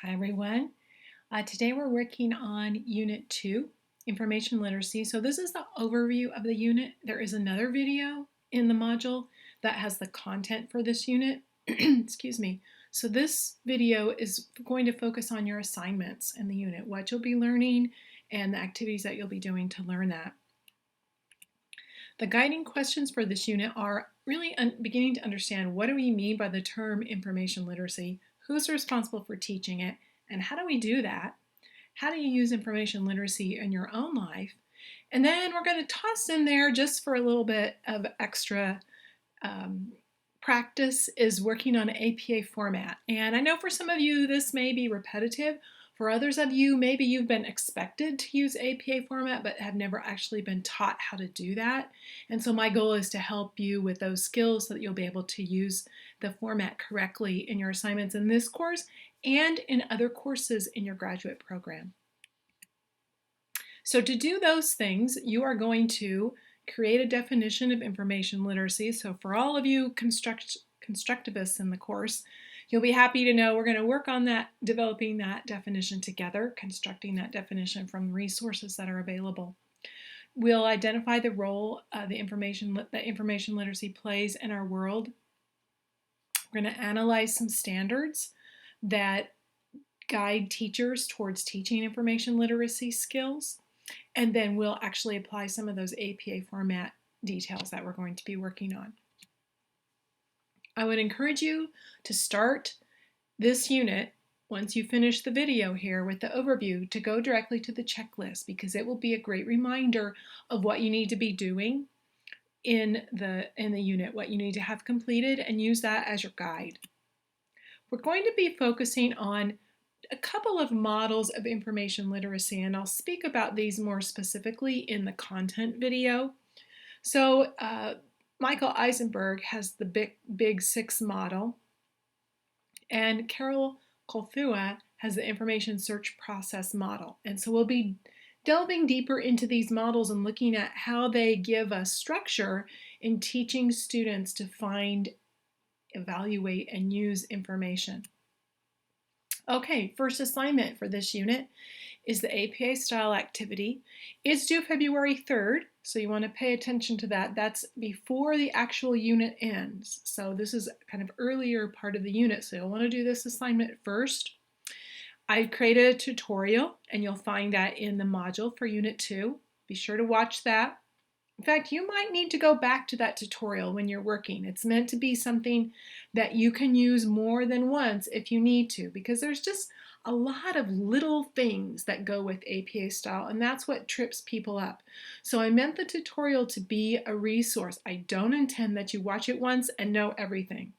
Hi everyone. Today we're working on Unit 2, Information Literacy. So this is the overview of the unit. There is another video in the module that has the content for this unit. Excuse me. So this video is going to focus on your assignments in the unit, what you'll be learning and the activities that you'll be doing to learn that. The guiding questions for this unit are really beginning to understand what do we mean by the term information literacy, who's responsible for teaching it, and how do we do that? How do you use information literacy in your own life? And then we're going to toss in there, just for a little bit of extra practice, is working on APA format. And I know for some of you this may be repetitive. For others of you, maybe you've been expected to use APA format but have never actually been taught how to do that. And so my goal is to help you with those skills so that you'll be able to use the format correctly in your assignments in this course and in other courses in your graduate program. So to do those things, you are going to create a definition of information literacy. So for all of you constructivists in the course, you'll be happy to know we're going to work on that, developing that definition together, constructing that definition from resources that are available. We'll identify the role the information literacy plays in our world. We're going to analyze some standards that guide teachers towards teaching information literacy skills. And then we'll actually apply some of those APA format details that we're going to be working on. I would encourage you to start this unit, once you finish the video here with the overview, to go directly to the checklist, because it will be a great reminder of what you need to be doing in the unit, what you need to have completed, and use that as your guide. We're going to be focusing on a couple of models of information literacy, and I'll speak about these more specifically in the content video. So Michael Eisenberg has the Big Six model, and Carol Kolthua has the information search process model. And so we'll be delving deeper into these models and looking at how they give us structure in teaching students to find, evaluate, and use information. Okay, first assignment for this unit is the APA style activity. It's due February 3rd, so you want to pay attention to that. That's before the actual unit ends. So this is kind of earlier part of the unit, so you'll want to do this assignment first. I created a tutorial, and you'll find that in the module for Unit 2. Be sure to watch that. In fact, you might need to go back to that tutorial when you're working. It's meant to be something that you can use more than once if you need to, because there's just a lot of little things that go with APA style, and that's what trips people up. So I meant the tutorial to be a resource. I don't intend that you watch it once and know everything.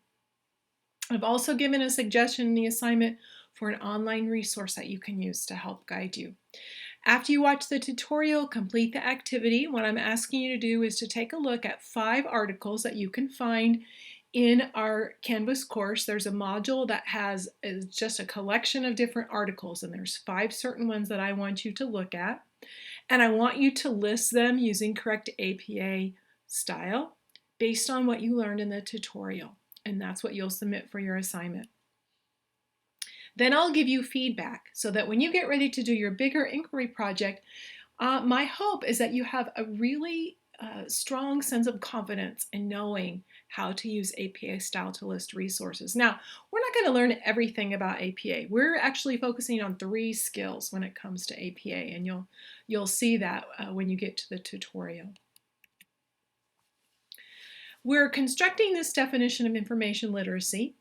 I've also given a suggestion in the assignment for an online resource that you can use to help guide you. After you watch the tutorial, complete the activity. What I'm asking you to do is to take a look at 5 articles that you can find in our Canvas course. There's a module that has just a collection of different articles, and there's 5 certain ones that I want you to look at. And I want you to list them using correct APA style based on what you learned in the tutorial. And that's what you'll submit for your assignment. Then I'll give you feedback so that when you get ready to do your bigger inquiry project, my hope is that you have a really strong sense of confidence in knowing how to use APA style to list resources. Now, we're not going to learn everything about APA. We're actually focusing on 3 skills when it comes to APA, and you'll see that when you get to the tutorial. We're constructing this definition of information literacy.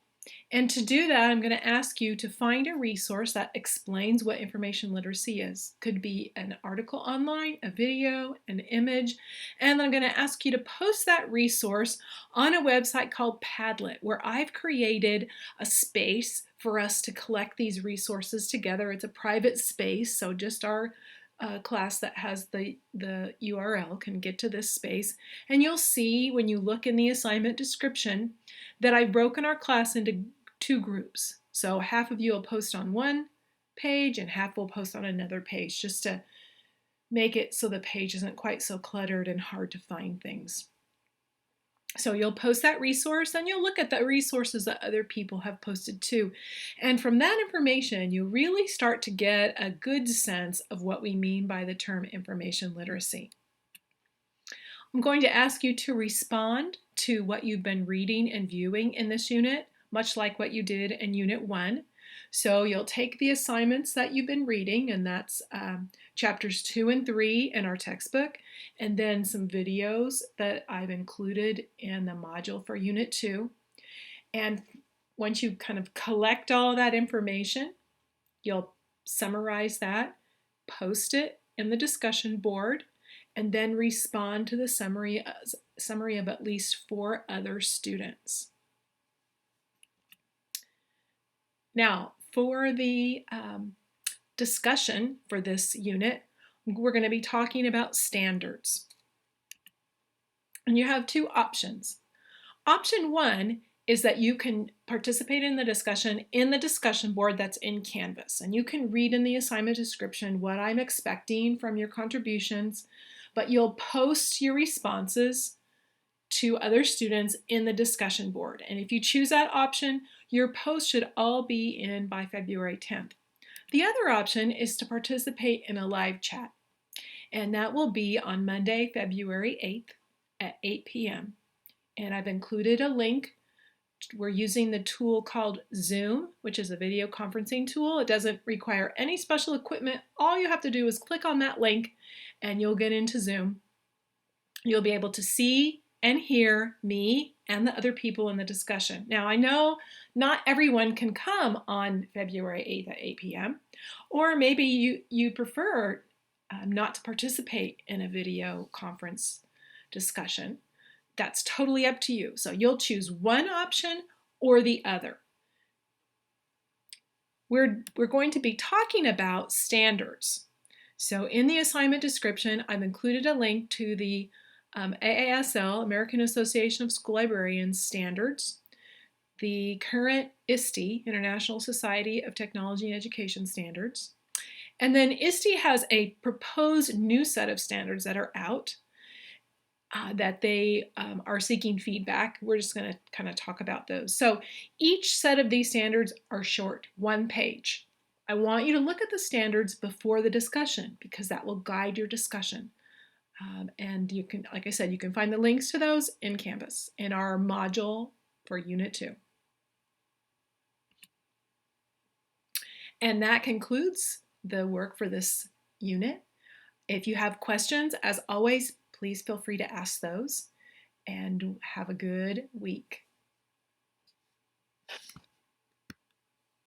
And to do that, I'm going to ask you to find a resource that explains what information literacy is. Could be an article online, a video, an image, and I'm going to ask you to post that resource on a website called Padlet, where I've created a space for us to collect these resources together. It's a private space, so just our class that has the URL can get to this space. And you'll see when you look in the assignment description that I've broken our class into 2 groups. So half of you will post on one page and half will post on another page, just to make it so the page isn't quite so cluttered and hard to find things. So you'll post that resource and you'll look at the resources that other people have posted too. And from that information, you really start to get a good sense of what we mean by the term information literacy. I'm going to ask you to respond to what you've been reading and viewing in this unit, much like what you did in Unit 1. So you'll take the assignments that you've been reading, and that's chapters 2 and 3 in our textbook, and then some videos that I've included in the module for Unit 2. And once you kind of collect all that information, you'll summarize that, post it in the discussion board, and then respond to the summary of at least 4 other students. Now, for the discussion for this unit, we're going to be talking about standards. And you have 2 options. Option 1 is that you can participate in the discussion board that's in Canvas. And you can read in the assignment description what I'm expecting from your contributions, but you'll post your responses to other students in the discussion board. And if you choose that option, your posts should all be in by February 10th. The other option is to participate in a live chat, and that will be on Monday, February 8th at 8 p.m. And I've included a link. We're using the tool called Zoom, which is a video conferencing tool. It doesn't require any special equipment. All you have to do is click on that link and you'll get into Zoom. You'll be able to see and hear me and the other people in the discussion. Now, I know not everyone can come on February 8th at 8 p.m., or maybe you prefer not to participate in a video conference discussion. That's totally up to you. So you'll choose one option or the other. We're going to be talking about standards. So in the assignment description, I've included a link to the AASL, American Association of School Librarians standards, the current ISTE, International Society of Technology and Education standards, and then ISTE has a proposed new set of standards that are out that they are seeking feedback. We're just going to kind of talk about those. So each set of these standards are short, 1 page. I want you to look at the standards before the discussion because that will guide your discussion. And you can, like I said, you can find the links to those in Canvas in our module for Unit 2. And that concludes the work for this unit. If you have questions, as always, please feel free to ask those, and have a good week.